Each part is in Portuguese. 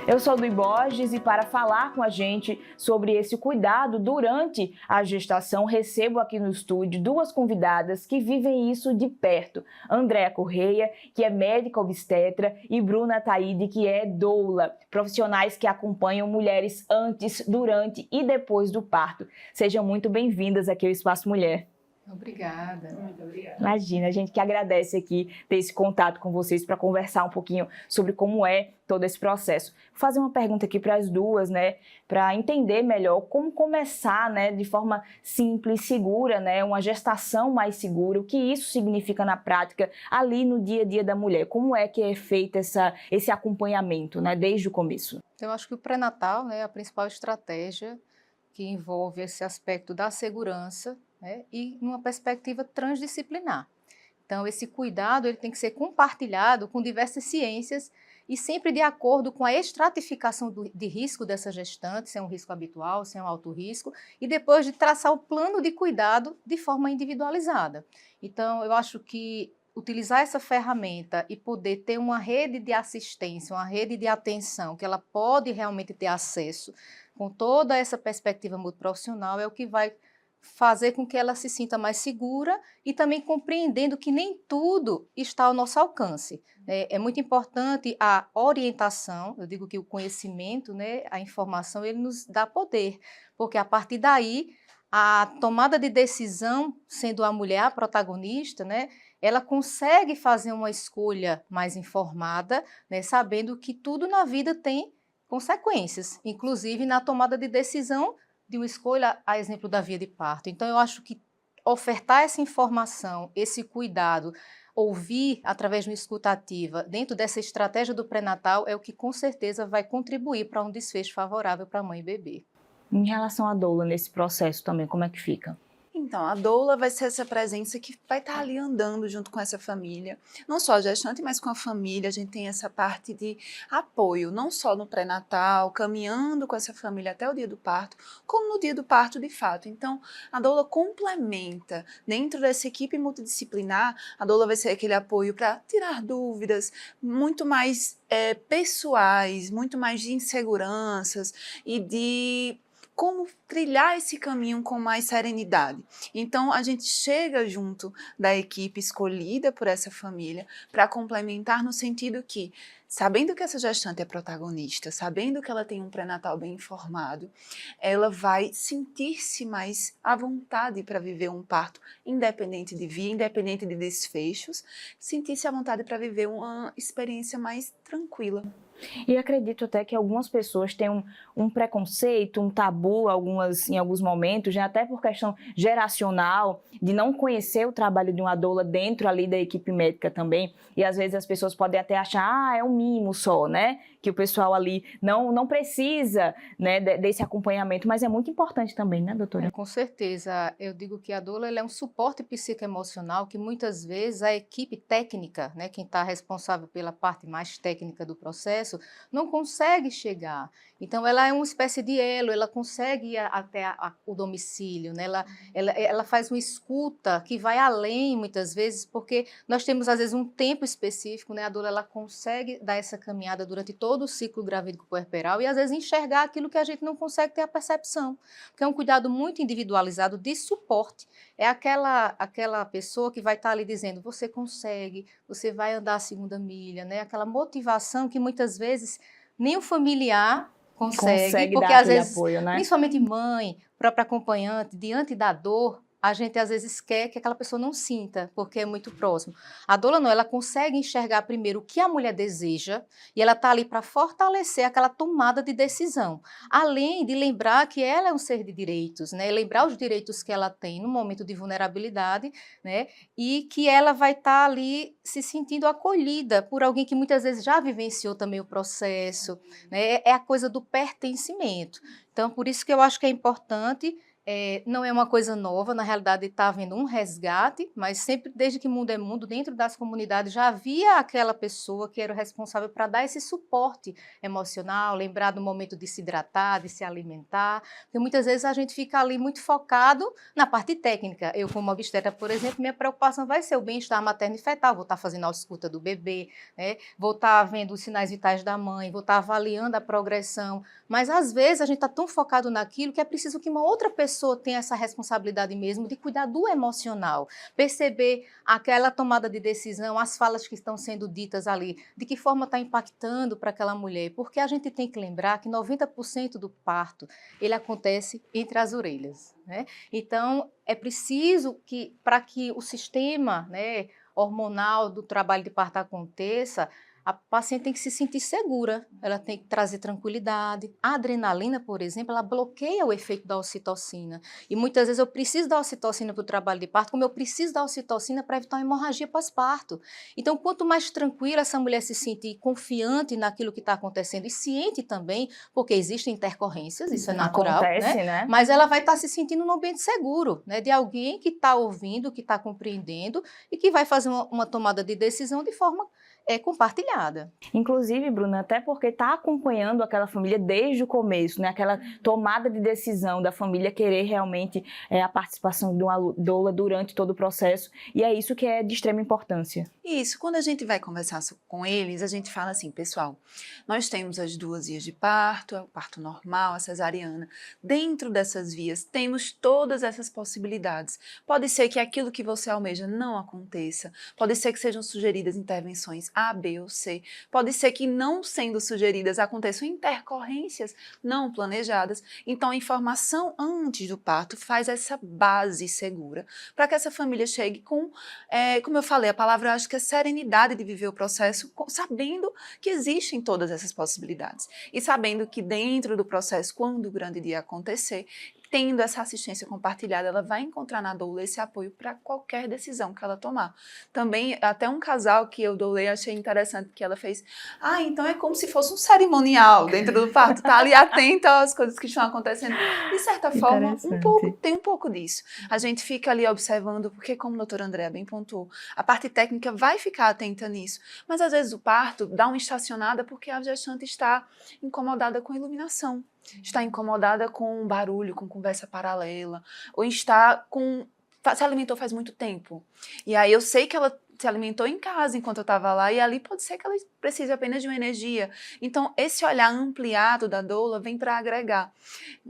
Eu sou Luí Borges e para falar com a gente sobre esse cuidado durante a gestação, recebo aqui no estúdio duas convidadas que vivem isso de perto. Andréa Correia, que é médica obstetra, e Bruna Taide, que é doula, profissionais que acompanham mulheres antes, durante e depois do parto. Sejam muito bem-vindas aqui ao Espaço Mulher. Obrigada. Muito obrigada. Imagina, a gente que agradece aqui ter esse contato com vocês para conversar um pouquinho sobre como é todo esse processo. Vou fazer uma pergunta aqui para as duas, né, para entender melhor como começar, né, de forma simples, segura, né, uma gestação mais segura, o que isso significa na prática ali no dia a dia da mulher, como é que é feito esse acompanhamento, né, desde o começo. Eu acho que o pré-natal, né, é a principal estratégia que envolve esse aspecto da segurança, né, e uma perspectiva transdisciplinar. Então, esse cuidado ele tem que ser compartilhado com diversas ciências e sempre de acordo com a estratificação de risco dessa gestante, se é um risco habitual, se é um alto risco, e depois de traçar o plano de cuidado de forma individualizada. Então, eu acho que utilizar essa ferramenta e poder ter uma rede de assistência, uma rede de atenção, que ela pode realmente ter acesso com toda essa perspectiva multiprofissional, é o que vai fazer com que ela se sinta mais segura e também compreendendo que nem tudo está ao nosso alcance. É muito importante a orientação, eu digo que o conhecimento, né, a informação, ele nos dá poder, porque a partir daí, a tomada de decisão, sendo a mulher a protagonista, né, ela consegue fazer uma escolha mais informada, né, sabendo que tudo na vida tem consequências, inclusive na tomada de decisão de uma escolha, a exemplo da via de parto. Então, eu acho que ofertar essa informação, esse cuidado, ouvir através de uma escuta ativa, dentro dessa estratégia do pré-natal, é o que com certeza vai contribuir para um desfecho favorável para a mãe e bebê. Em relação à doula nesse processo também, como é que fica? Então, a doula vai ser essa presença que vai estar ali andando junto com essa família, não só a gestante, mas com a família. A gente tem essa parte de apoio, não só no pré-natal, caminhando com essa família até o dia do parto, como no dia do parto de fato. Então, a doula complementa, dentro dessa equipe multidisciplinar, a doula vai ser aquele apoio para tirar dúvidas, muito mais pessoais, muito mais de inseguranças e de como trilhar esse caminho com mais serenidade. Então, a gente chega junto da equipe escolhida por essa família para complementar no sentido que, sabendo que essa gestante é protagonista, sabendo que ela tem um pré-natal bem informado, ela vai sentir-se mais à vontade para viver um parto, independente de via, independente de desfechos, sentir-se à vontade para viver uma experiência mais tranquila. E acredito até que algumas pessoas têm um preconceito, um tabu em alguns momentos, né, até por questão geracional, de não conhecer o trabalho de uma doula dentro ali da equipe médica também. E às vezes as pessoas podem até achar, é um mimo só, né? Que o pessoal ali não precisa, né, desse acompanhamento, mas é muito importante também, né, doutora? Com certeza, eu digo que a doula ela é um suporte psicoemocional que muitas vezes a equipe técnica, né, quem está responsável pela parte mais técnica do processo, não consegue chegar. Então, ela é uma espécie de elo, ela consegue ir até o domicílio, né? Ela faz uma escuta que vai além, muitas vezes, porque nós temos, às vezes, um tempo específico, né? A doula ela consegue dar essa caminhada durante todo o ciclo gravídico puerperal e, às vezes, enxergar aquilo que a gente não consegue ter a percepção, porque é um cuidado muito individualizado de suporte. É aquela pessoa que vai estar ali dizendo, você consegue, você vai andar a segunda milha, né? Aquela motivação que, muitas vezes, nem o familiar consegue porque dar às vezes, apoio, né? Principalmente mãe, própria acompanhante, diante da dor, a gente às vezes quer que aquela pessoa não sinta, porque é muito próximo. A doula não, ela consegue enxergar primeiro o que a mulher deseja e ela está ali para fortalecer aquela tomada de decisão. Além de lembrar que ela é um ser de direitos, né? Lembrar os direitos que ela tem no momento de vulnerabilidade, né? E que ela vai estar ali se sentindo acolhida por alguém que muitas vezes já vivenciou também o processo, né? É a coisa do pertencimento. Então, por isso que eu acho que é importante Não é uma coisa nova, na realidade está havendo um resgate, mas sempre, desde que mundo é mundo, dentro das comunidades já havia aquela pessoa que era o responsável para dar esse suporte emocional, lembrar do momento de se hidratar, de se alimentar, porque muitas vezes a gente fica ali muito focado na parte técnica. Eu, como obstetra, por exemplo, minha preocupação vai ser o bem-estar materno e fetal, vou estar fazendo a ausculta do bebê, né? Vou estar vendo os sinais vitais da mãe, vou estar avaliando a progressão, mas às vezes a gente está tão focado naquilo que é preciso que uma outra pessoa tenha essa responsabilidade mesmo de cuidar do emocional, perceber aquela tomada de decisão, as falas que estão sendo ditas ali, de que forma está impactando para aquela mulher, porque a gente tem que lembrar que 90% do parto, ele acontece entre as orelhas, né? Então, é preciso que, para que o sistema, né, hormonal do trabalho de parto aconteça, a paciente tem que se sentir segura, ela tem que trazer tranquilidade. A adrenalina, por exemplo, ela bloqueia o efeito da ocitocina. E muitas vezes eu preciso da ocitocina para o trabalho de parto, como eu preciso da ocitocina para evitar uma hemorragia pós-parto. Então, quanto mais tranquila essa mulher se sentir, confiante naquilo que está acontecendo e ciente também, porque existem intercorrências, isso é natural, Acontece, né? Mas ela vai estar se sentindo num ambiente seguro, né? De alguém que está ouvindo, que está compreendendo e que vai fazer uma tomada de decisão de forma compartilhada. Inclusive, Bruna, até porque está acompanhando aquela família desde o começo, né? Aquela tomada de decisão da família querer realmente a participação de uma doula durante todo o processo, e é isso que é de extrema importância. Isso, quando a gente vai conversar com eles, a gente fala assim, pessoal, nós temos as 2 vias de parto, o parto normal, a cesariana. Dentro dessas vias, temos todas essas possibilidades. Pode ser que aquilo que você almeja não aconteça, pode ser que sejam sugeridas intervenções A, B ou C, pode ser que não sendo sugeridas aconteçam intercorrências não planejadas. Então, a informação antes do parto faz essa base segura para que essa família chegue com, como eu falei, a palavra eu acho que é serenidade de viver o processo, sabendo que existem todas essas possibilidades e sabendo que dentro do processo, quando o grande dia acontecer, tendo essa assistência compartilhada, ela vai encontrar na doula esse apoio para qualquer decisão que ela tomar. Também, até um casal que eu doulei, achei interessante que ela fez, então é como se fosse um cerimonial dentro do parto, tá ali atenta às coisas que estão acontecendo. De certa forma, tem um pouco disso. A gente fica ali observando, porque como a doutora Andréa bem pontuou, a parte técnica vai ficar atenta nisso, mas às vezes o parto dá uma estacionada porque a gestante está incomodada com a iluminação, está incomodada com barulho, com conversa paralela, ou está se alimentou faz muito tempo. E aí eu sei que ela se alimentou em casa enquanto eu estava lá, e ali pode ser que ela precise apenas de uma energia. Então, esse olhar ampliado da doula vem para agregar.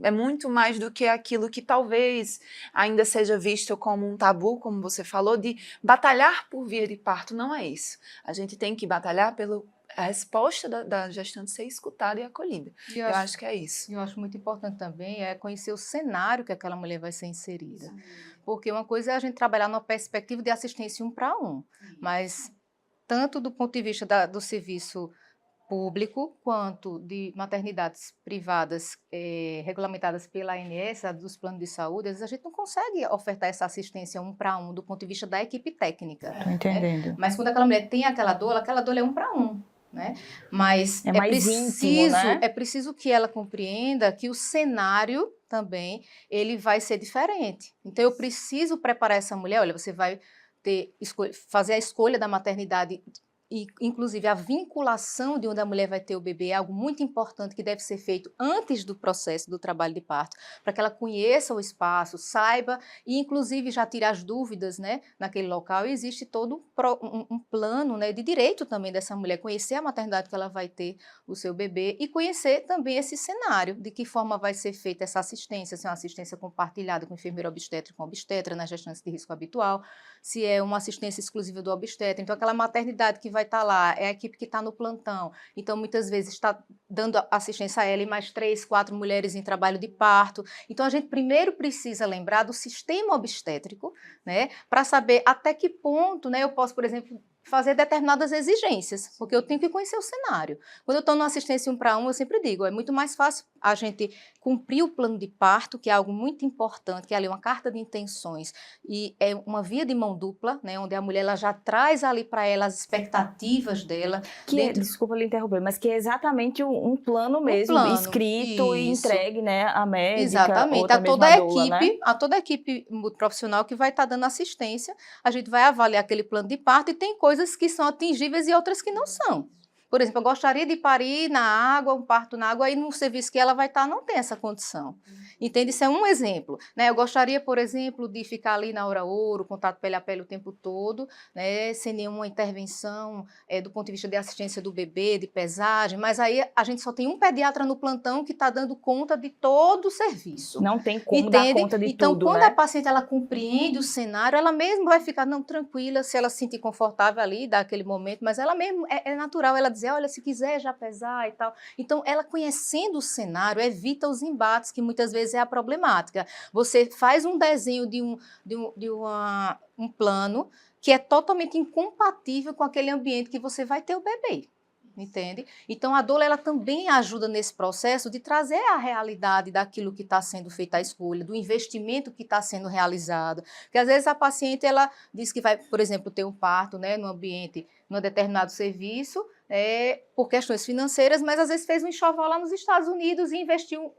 É muito mais do que aquilo que talvez ainda seja visto como um tabu, como você falou, de batalhar por via de parto. Não é isso. A gente tem que batalhar a resposta da gestante ser escutada e acolhida. Eu acho que é isso. Eu acho muito importante também conhecer o cenário que aquela mulher vai ser inserida. Porque uma coisa é a gente trabalhar numa perspectiva de assistência 1 para 1, mas tanto do ponto de vista do serviço público, quanto de maternidades privadas regulamentadas pela ANS, dos planos de saúde, às vezes a gente não consegue ofertar essa assistência 1 para 1 do ponto de vista da equipe técnica. Estou entendendo. Mas quando aquela mulher tem aquela doula é 1 para 1. Né? Mas é mais íntimo, né? É preciso que ela compreenda que o cenário também ele vai ser diferente. Então, eu preciso preparar essa mulher. Olha, você vai fazer a escolha da maternidade e, inclusive, a vinculação de onde a mulher vai ter o bebê é algo muito importante que deve ser feito antes do processo do trabalho de parto, para que ela conheça o espaço, saiba e, inclusive, já tire as dúvidas, né, naquele local. E existe todo um plano, né, de direito também dessa mulher, conhecer a maternidade que ela vai ter o seu bebê e conhecer também esse cenário, de que forma vai ser feita essa assistência, se é uma assistência compartilhada com enfermeira obstétrica, com obstetra, nas gestantes de risco habitual, se é uma assistência exclusiva do obstetra. Então, aquela maternidade que vai estar lá, é a equipe que está no plantão. Então, muitas vezes está dando assistência a ela e mais 3, 4 mulheres em trabalho de parto. Então, a gente primeiro precisa lembrar do sistema obstétrico, né, para saber até que ponto, né, eu posso, por exemplo, fazer determinadas exigências, porque eu tenho que conhecer o cenário. Quando eu estou numa assistência 1 para 1, eu sempre digo, é muito mais fácil a gente cumprir o plano de parto, que é algo muito importante, que é ali uma carta de intenções, e é uma via de mão dupla, né, onde a mulher ela já traz ali para ela as expectativas dela. Desculpa lhe interromper, mas que é exatamente um plano mesmo, plano, escrito e isso. entregue, né, à médica, Exatamente, outra a toda mesma a doula, equipe, né? a toda a equipe profissional que vai estar dando assistência, a gente vai avaliar aquele plano de parto e tem coisas que são atingíveis e outras que não são. Por exemplo, eu gostaria de parir na água, um parto na água, aí no serviço que ela vai estar não tem essa condição. Entende? Isso é um exemplo, né? Eu gostaria, por exemplo, de ficar ali na hora ouro, contato pele a pele o tempo todo, né? Sem nenhuma intervenção do ponto de vista de assistência do bebê, de pesagem, mas aí a gente só tem um pediatra no plantão que está dando conta de todo o serviço. Não tem como Entende? dar conta de então, tudo, quando né? a paciente ela compreende o cenário, ela mesma vai ficar não tranquila, se ela se sentir confortável ali, daquele momento, mas ela mesmo, é natural ela dizer, olha, se quiser já pesar e tal. Então, ela conhecendo o cenário, evita os embates, que muitas vezes é a problemática. Você faz um desenho de um plano que é totalmente incompatível com aquele ambiente que você vai ter o bebê. Entende? Então, a doula ela também ajuda nesse processo de trazer a realidade daquilo que está sendo feita a escolha, do investimento que está sendo realizado. Porque, às vezes, a paciente ela diz que vai, por exemplo, ter um parto, né, no ambiente, num determinado serviço, por questões financeiras, mas às vezes fez um enxoval lá nos Estados Unidos e investiu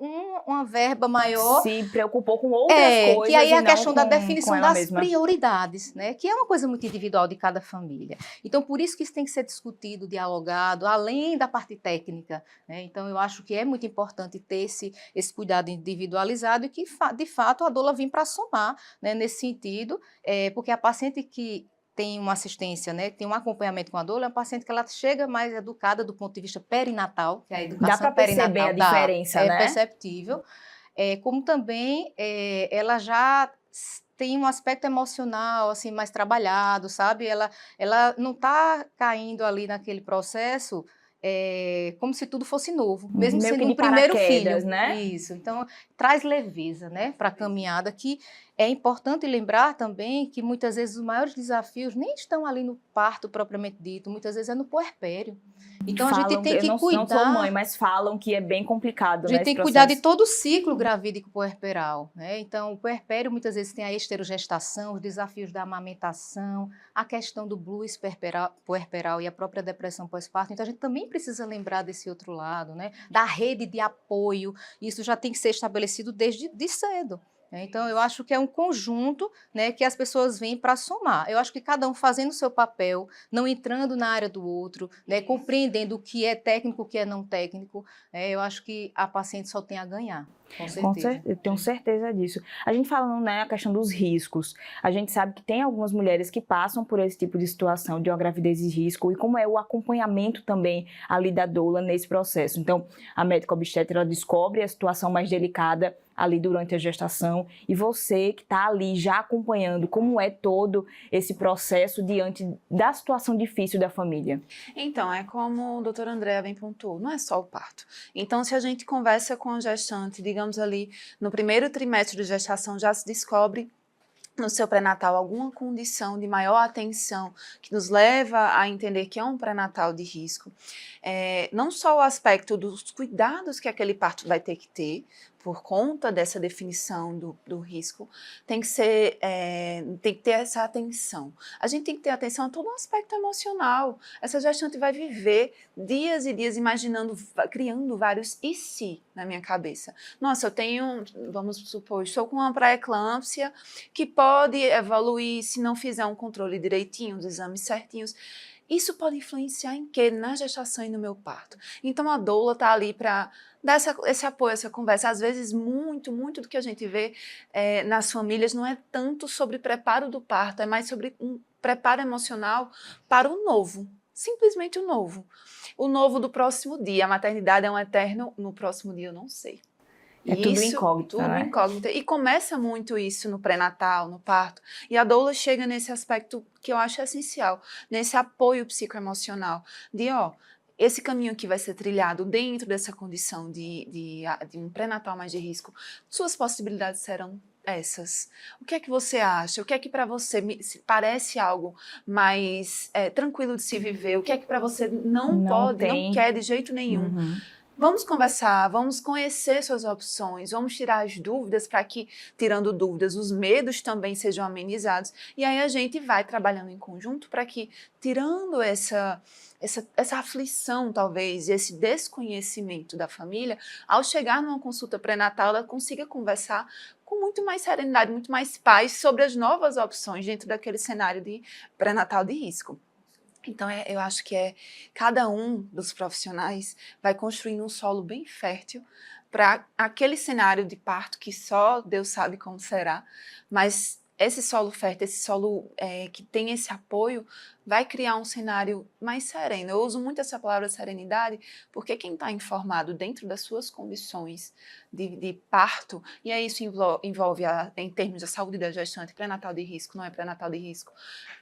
uma verba maior. Se preocupou com outras coisas. Que aí é a questão da com definição ela das mesma. prioridades, né? Que é uma coisa muito individual de cada família. Então, por isso que isso tem que ser discutido, dialogado, além da parte técnica, né? Então, eu acho que é muito importante ter esse cuidado individualizado e que, de fato, a doula vem para somar, né, nesse sentido, porque a paciente que tem uma assistência, né, tem um acompanhamento com a doula, é uma paciente que ela chega mais educada do ponto de vista perinatal, que é a educação Dá para perceber a diferença, né? É perceptível. Como também ela já tem um aspecto emocional assim mais trabalhado, sabe? Ela não está caindo ali naquele processo como se tudo fosse novo, mesmo Meio sendo que um de primeiro paraquedas, filho. né? Isso. Então, traz leveza, né, para a caminhada, que é importante lembrar também que muitas vezes os maiores desafios nem estão ali no parto propriamente dito, muitas vezes é no puerpério. Então, a gente tem que eu cuidar. não sou mãe, mas falam que é bem complicado, A né, gente tem esse que cuidar de processo. todo o ciclo gravídico puerperal, né? Então, o puerpério muitas vezes tem a esterogestação, os desafios da amamentação, a questão do blues puerperal e a própria depressão pós-parto. Então, a gente também precisa lembrar desse outro lado, né? Da rede de apoio. Isso já tem que ser estabelecido desde cedo. Então, eu acho que é um conjunto, né, que as pessoas vêm para somar. Eu acho que cada um fazendo o seu papel, não entrando na área do outro, né, compreendendo o que é técnico, o que é não técnico, eu acho que a paciente só tem a ganhar. Com certeza. Eu tenho certeza disso. A gente falando, né, a questão dos riscos. A gente sabe que tem algumas mulheres que passam por esse tipo de situação de uma gravidez de risco e como é o acompanhamento também ali da doula nesse processo. Então, a médica obstetra ela descobre a situação mais delicada ali durante a gestação e você que está ali já acompanhando como é todo esse processo diante da situação difícil da família. Então, é como o doutor André bem pontuou, não é só o parto. Então, se a gente conversa com a gestante, digamos ali, no primeiro trimestre de gestação já se descobre no seu pré-natal alguma condição de maior atenção que nos leva a entender que é um pré-natal de risco. Não só o aspecto dos cuidados que aquele parto vai ter que ter, por conta dessa definição do risco, tem que ter essa atenção. A gente tem que ter atenção a todo o aspecto emocional. Essa gestante vai viver dias e dias imaginando, criando vários e se na minha cabeça. Nossa, eu tenho, vamos supor, estou com uma pré-eclâmpsia que pode evoluir se não fizer um controle direitinho, os exames certinhos. Isso pode influenciar em quê? Na gestação e no meu parto. Então, a doula está ali para dar esse apoio, essa conversa. Às vezes, muito do que a gente vê nas famílias não é tanto sobre preparo do parto, é mais sobre um preparo emocional para o novo. Simplesmente o novo. O novo do próximo dia. A maternidade é um eterno, no próximo dia eu não sei. Tudo incógnito, tudo né? incógnito. E começa muito isso no pré-natal, no parto. E a doula chega nesse aspecto que eu acho essencial, nesse apoio psicoemocional, de esse caminho que vai ser trilhado dentro dessa condição de um pré-natal mais de risco, suas possibilidades serão essas. O que é que você acha? O que é que para você parece algo mais tranquilo de se viver? O que é que para você não quer de jeito nenhum? Uhum. Vamos conversar, vamos conhecer suas opções, vamos tirar as dúvidas para que, tirando dúvidas, os medos também sejam amenizados. E aí a gente vai trabalhando em conjunto para que, tirando essa aflição, talvez, e esse desconhecimento da família, ao chegar numa consulta pré-natal, ela consiga conversar com muito mais serenidade, muito mais paz sobre as novas opções dentro daquele cenário de pré-natal de risco. Então, eu acho que cada um dos profissionais vai construindo um solo bem fértil para aquele cenário de parto que só Deus sabe como será, mas esse solo fértil, esse solo que tem esse apoio, vai criar um cenário mais sereno. Eu uso muito essa palavra serenidade, porque quem está informado dentro das suas condições de parto, e aí isso envolve, em termos da saúde da gestante, pré-natal de risco, não é pré-natal de risco,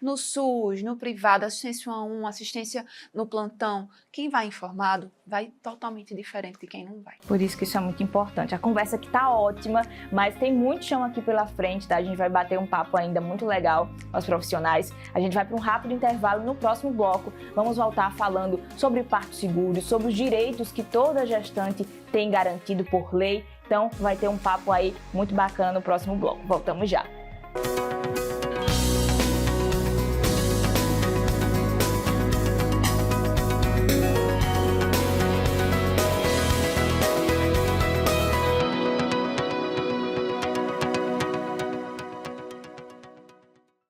no SUS, no privado, assistência 1 a 1, assistência no plantão, quem vai informado vai totalmente diferente de quem não vai. Por isso que isso é muito importante. A conversa aqui tá ótima, mas tem muito chão aqui pela frente, tá? A gente vai bater um papo ainda muito legal com os profissionais. A gente vai para um rápido intervalo. No próximo bloco, vamos voltar falando sobre parto seguro, sobre os direitos que toda gestante tem garantido por lei. Então, vai ter um papo aí muito bacana no próximo bloco. Voltamos já!